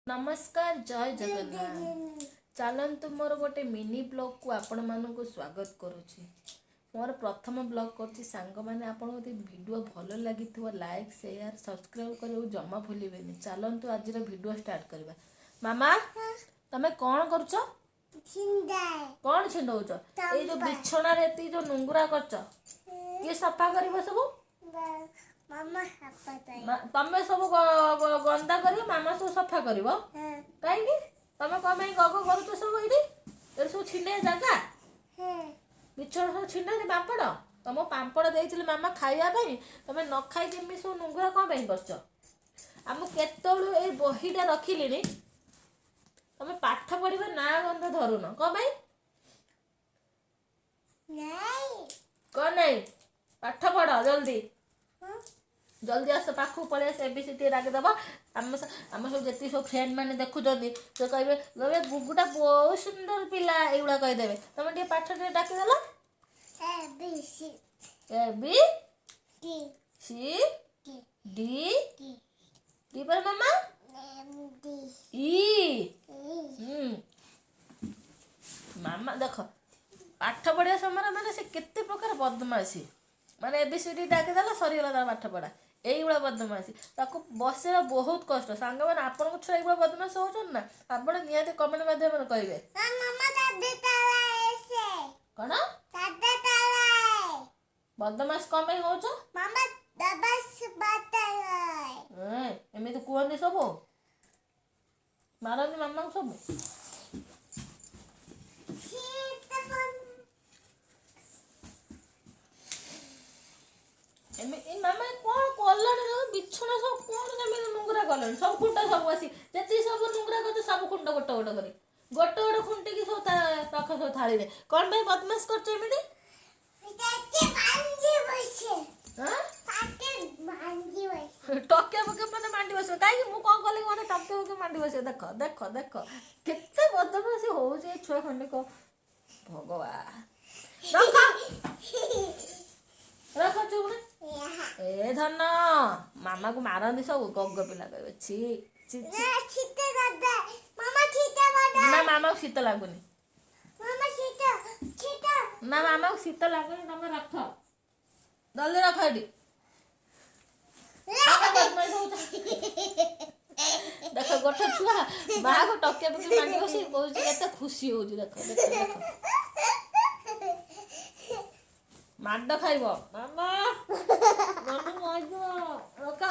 नमस्कार जय जगन्नाथ चलतु मोर गोटे मिनी ब्लॉग को आपण मानक स्वागत करुच्ची मोर प्रथम ब्लॉग कर सांग मैंने आप वीडियो भल लगी लाइक शेयर सब्सक्राइब कर जमा भूलें चलतु आज वीडियो स्टार्ट करवा। मामा तमें कौन कर कौन छिंडौच ये जो बिछना रे जो नुंगुरा कर किए सफा कर सब तमें सब गंदा कर मामा सब सफा कर कहीं तमें कौन गग कर सब ये सब छिंडे जगह बिछड़ सब छिंडा पापड़ तुम पापड़ दे मामा खावाई तुम न खाई केमी सब नुंगुरा कौन कर आम केतलू ये बहीटा रखिली तुम पाठ पढ़ा ना गंध धरुन कौन कौन नहीं पाठ पढ़ जल्दी जल्दी आस पाखु पड़े आस एबीसीडी डाकिदेव आम सब जी सब फ्रेंड मैंने देखुं तो कहे गुगुटा बहुत सुंदर पिला युवा कहीदेवे तुम टे पाठ टे डाकिदेल A B C D D पर मामा ई मामा देख पाठ पढ़ा समय मैंने से केते प्रकार बदमाशी माने एबीसीडी डाकिदेल सरीगला तार पाठ पढ़ा यही बदमाशी ताको बसवा बहुत कष्ट सांग मैंने आपन छुआ ये बदमाश होचन ना आप निहाती कमेंट माध्यम कहे कौन बदमाश कम हो एमती कहते सब मारती मामा सब मामा कौन कल बिछना सब कौन नुंगरा कल सब खुंट सब आसी जी सब नुंगरा कर सब खुंट गोटे गोटे कर गोटे गोटे खुंटिकी सब पाख सब थाली कौन भाई बदमाश कर टके पके मत मांडी बस कहीं मुझे कौन कल मत टके पके मांडी बस देख देख देख केते बदमाशी हो छुआ खंडे को भगवान रख चुप ए धन मामा को मारती सब गग पिला कह छी ना मामा को शीत लगुनि ना मामा को शीत लगुनि तुम रख जल्दी रख देख गोटे छुआ माँ को टके पके मांडी बस कहे खुशी हो देख देख देख माड खाइब मामा मामा रख